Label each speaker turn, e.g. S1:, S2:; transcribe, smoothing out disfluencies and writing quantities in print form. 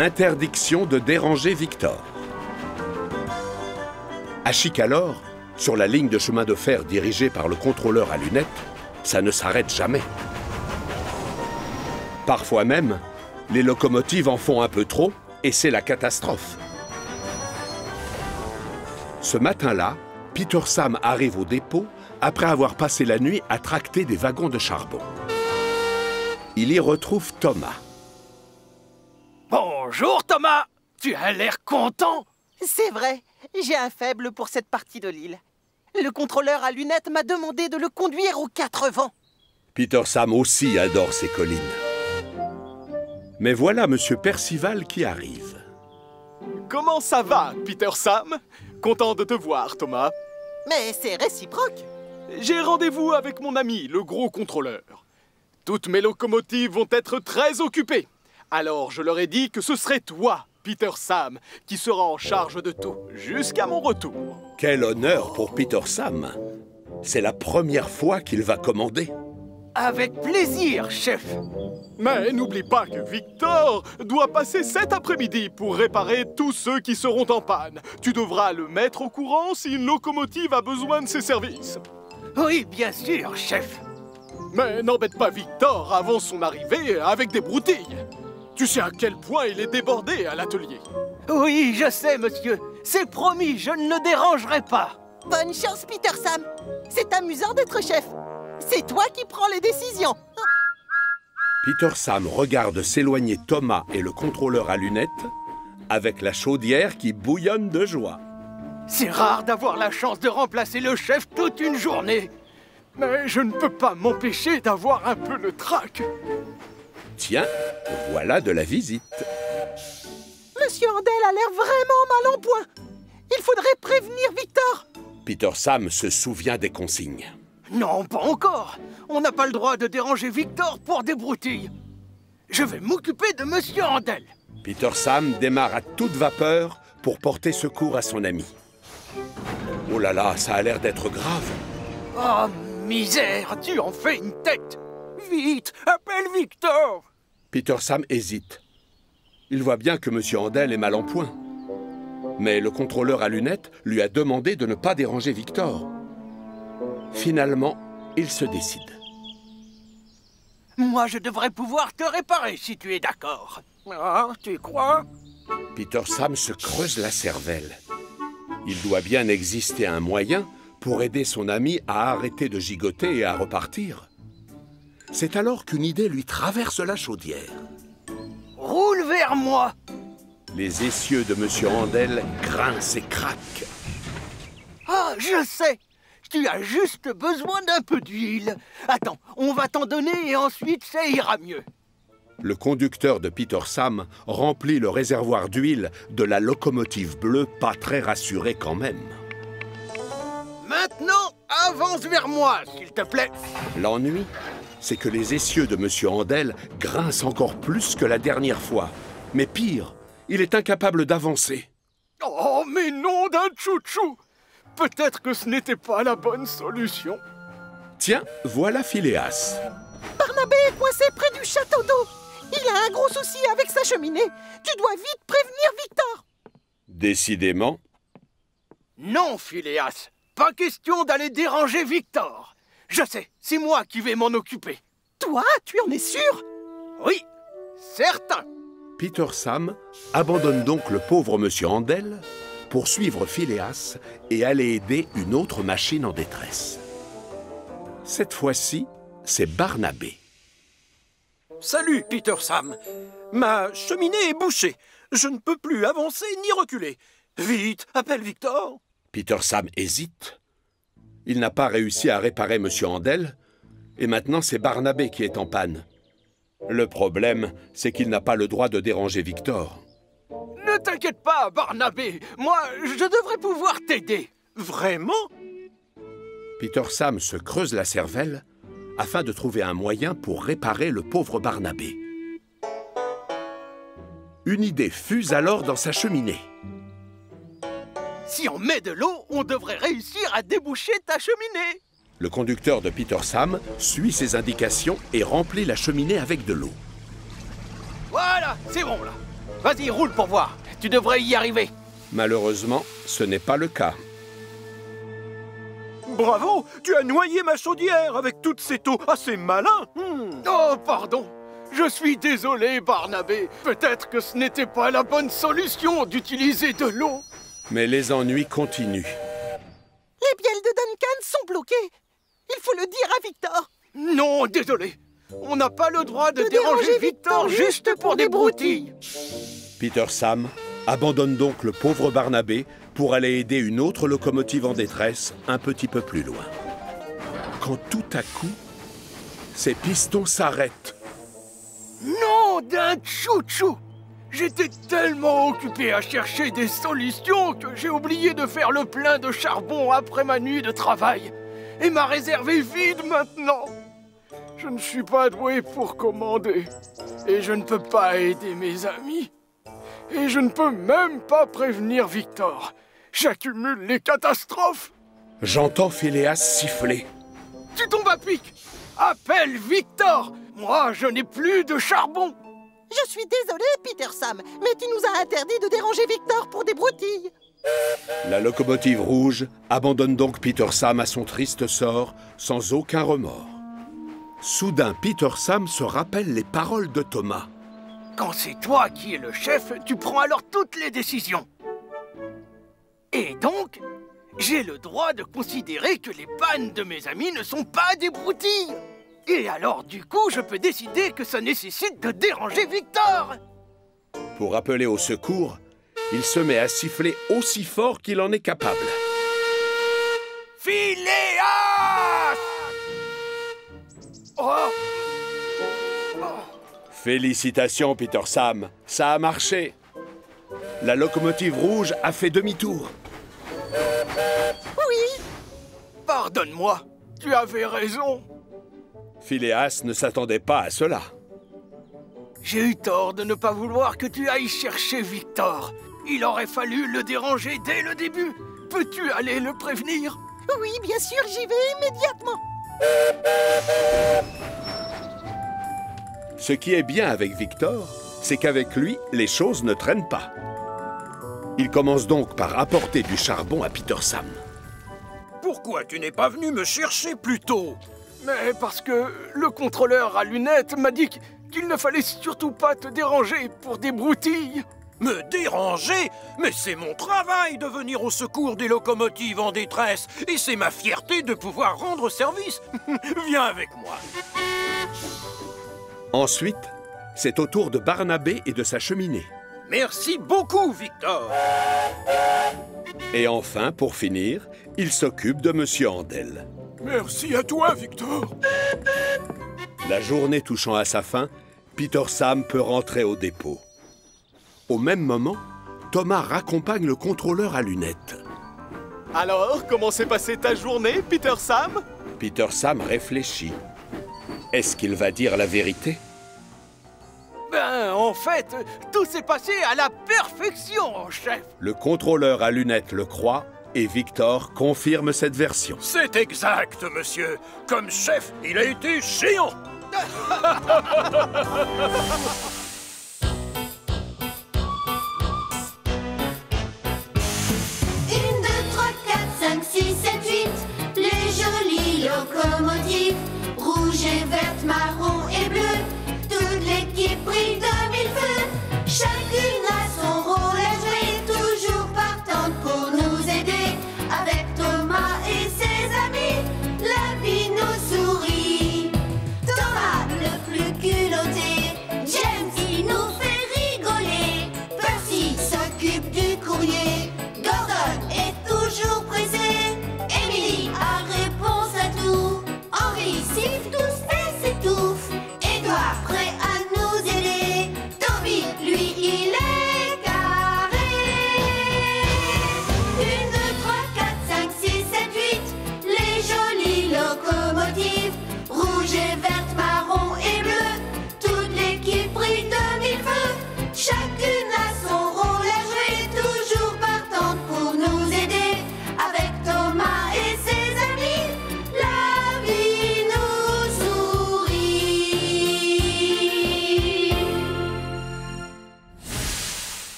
S1: Interdiction de déranger Victor. À Chicalor, sur la ligne de chemin de fer dirigée par le contrôleur à lunettes, ça ne s'arrête jamais. Parfois même, les locomotives en font un peu trop et c'est la catastrophe. Ce matin-là, Peter Sam arrive au dépôt après avoir passé la nuit à tracter des wagons de charbon. Il y retrouve Thomas.
S2: Bonjour Thomas, tu as l'air content.
S3: C'est vrai, j'ai un faible pour cette partie de l'île. Le contrôleur à lunettes m'a demandé de le conduire aux 4 vents.
S1: Peter Sam aussi adore ces collines. Mais voilà Monsieur Percival qui arrive.
S2: Comment ça va, Peter Sam? Content de te voir, Thomas.
S3: Mais c'est réciproque.
S2: J'ai rendez-vous avec mon ami, le gros contrôleur. Toutes mes locomotives vont être très occupées. Alors je leur ai dit que ce serait toi, Peter Sam, qui sera en charge de tout, jusqu'à mon retour.
S1: Quel honneur pour Peter Sam! C'est la première fois qu'il va commander.
S2: Avec plaisir, chef. Mais n'oublie pas que Victor doit passer cet après-midi pour réparer tous ceux qui seront en panne. Tu devras le mettre au courant si une locomotive a besoin de ses services. Oui, bien sûr, chef. Mais n'embête pas Victor avant son arrivée avec des broutilles. Tu sais à quel point il est débordé à l'atelier. Oui, je sais, monsieur. C'est promis, je ne le dérangerai pas.
S3: Bonne chance, Peter Sam. C'est amusant d'être chef. C'est toi qui prends les décisions.
S1: Peter Sam regarde s'éloigner Thomas et le contrôleur à lunettes avec la chaudière qui bouillonne de joie.
S2: C'est rare d'avoir la chance de remplacer le chef toute une journée. Mais je ne peux pas m'empêcher d'avoir un peu le trac.
S1: Tiens, voilà de la visite.
S3: Monsieur Andel a l'air vraiment mal en point. Il faudrait prévenir Victor.
S1: Peter Sam se souvient des consignes.
S2: Non, pas encore. On n'a pas le droit de déranger Victor pour des broutilles. Je vais m'occuper de Monsieur Andel.
S1: Peter Sam démarre à toute vapeur pour porter secours à son ami. Oh là là, ça a l'air d'être grave.
S2: Oh, misère, tu en fais une tête. Vite, appelle Victor.
S1: Peter Sam hésite. Il voit bien que Monsieur Andel est mal en point. Mais le contrôleur à lunettes lui a demandé de ne pas déranger Victor. Finalement, il se décide.
S2: Moi, je devrais pouvoir te réparer si tu es d'accord. Ah, tu crois?
S1: Peter Sam se creuse la cervelle. Il doit bien exister un moyen pour aider son ami à arrêter de gigoter et à repartir. C'est alors qu'une idée lui traverse la chaudière.
S2: Roule vers moi.
S1: Les essieux de Monsieur Andel grincent et craquent.
S2: Ah, je sais. Tu as juste besoin d'un peu d'huile. Attends, on va t'en donner et ensuite ça ira mieux.
S1: Le conducteur de Peter Sam remplit le réservoir d'huile de la locomotive bleue, pas très rassuré quand même.
S2: Maintenant, avance vers moi, s'il te plaît.
S1: L'ennui, c'est que les essieux de Monsieur Andel grincent encore plus que la dernière fois. Mais pire, il est incapable d'avancer.
S2: Oh, mais non d'un chouchou! Peut-être que ce n'était pas la bonne solution.
S1: Tiens, voilà Phileas.
S3: Barnabé est coincé près du château d'eau. Il a un gros souci avec sa cheminée. Tu dois vite prévenir Victor.
S1: Décidément.
S2: Non, Phileas. Pas question d'aller déranger Victor. Je sais, c'est moi qui vais m'en occuper.
S3: Toi, tu en es sûr?
S2: Oui, certain.
S1: Peter Sam abandonne donc le pauvre Monsieur Andel pour suivre Phileas et aller aider une autre machine en détresse. Cette fois-ci, c'est Barnabé.
S4: Salut, Peter Sam. Ma cheminée est bouchée. Je ne peux plus avancer ni reculer. Vite, appelle Victor.
S1: Peter Sam hésite. Il n'a pas réussi à réparer Monsieur Andel, et maintenant c'est Barnabé qui est en panne. Le problème, c'est qu'il n'a pas le droit de déranger Victor.
S2: Ne t'inquiète pas, Barnabé. Moi, je devrais pouvoir t'aider.
S4: Vraiment?
S1: Peter Sam se creuse la cervelle afin de trouver un moyen pour réparer le pauvre Barnabé. Une idée fuse alors dans sa cheminée.
S2: Si on met de l'eau, on devrait réussir à déboucher ta cheminée.
S1: Le conducteur de Peter Sam suit ses indications et remplit la cheminée avec de l'eau.
S2: Voilà, c'est bon là. Vas-y, roule pour voir. Tu devrais y arriver.
S1: Malheureusement, ce n'est pas le cas.
S4: Bravo, tu as noyé ma chaudière avec toute cette eau. Ah, c'est malin.
S2: Oh, pardon. Je suis désolé, Barnabé. Peut-être que ce n'était pas la bonne solution d'utiliser de l'eau.
S1: Mais les ennuis continuent.
S3: Les bielles de Duncan sont bloquées. Il faut le dire à Victor.
S2: Non, désolé. On n'a pas le droit de déranger Victor juste pour des broutilles.
S1: Peter Sam abandonne donc le pauvre Barnabé pour aller aider une autre locomotive en détresse un petit peu plus loin. Quand tout à coup, ses pistons s'arrêtent.
S2: Non, d'un chouchou. J'étais tellement occupé à chercher des solutions que j'ai oublié de faire le plein de charbon après ma nuit de travail. Et ma réserve est vide maintenant. Je ne suis pas doué pour commander. Et je ne peux pas aider mes amis. Et je ne peux même pas prévenir Victor. J'accumule les catastrophes.
S1: J'entends Phileas siffler.
S2: Tu tombes à pic. Appelle Victor. Moi, je n'ai plus de charbon.
S3: Je suis désolé, Peter Sam, mais tu nous as interdit de déranger Victor pour des broutilles.
S1: La locomotive rouge abandonne donc Peter Sam à son triste sort, sans aucun remords. Soudain, Peter Sam se rappelle les paroles de Thomas.
S2: Quand c'est toi qui es le chef, tu prends alors toutes les décisions. Et donc, j'ai le droit de considérer que les pannes de mes amis ne sont pas des broutilles. Et alors, du coup, je peux décider que ça nécessite de déranger Victor.
S1: Pour appeler au secours, il se met à siffler aussi fort qu'il en est capable.
S2: Phileas! Oh!
S1: Félicitations, Peter Sam, ça a marché. La locomotive rouge a fait demi-tour.
S3: Oui.
S2: Pardonne-moi, tu avais raison.
S1: Phileas ne s'attendait pas à cela.
S2: J'ai eu tort de ne pas vouloir que tu ailles chercher Victor. Il aurait fallu le déranger dès le début. Peux-tu aller le prévenir?
S3: Oui, bien sûr, j'y vais immédiatement.
S1: Ce qui est bien avec Victor, c'est qu'avec lui, les choses ne traînent pas. Il commence donc par apporter du charbon à Peter Sam.
S4: Pourquoi tu n'es pas venu me chercher plus tôt?
S2: Mais parce que le contrôleur à lunettes m'a dit qu'il ne fallait surtout pas te déranger pour des broutilles.
S4: Me déranger? Mais c'est mon travail de venir au secours des locomotives en détresse. Et c'est ma fierté de pouvoir rendre service. Viens avec moi.
S1: Ensuite, c'est au tour de Barnabé et de sa cheminée.
S4: Merci beaucoup, Victor.
S1: Et enfin, pour finir, il s'occupe de Monsieur Andel.
S2: Merci à toi, Victor.
S1: La journée touchant à sa fin, Peter Sam peut rentrer au dépôt. Au même moment, Thomas raccompagne le contrôleur à lunettes.
S2: Alors, comment s'est passée ta journée, Peter Sam?
S1: Peter Sam réfléchit. Est-ce qu'il va dire la vérité?
S2: Ben, en fait, tout s'est passé à la perfection, chef.
S1: Le contrôleur à lunettes le croit et Victor confirme cette version.
S4: C'est exact, monsieur. Comme chef, il a été géant.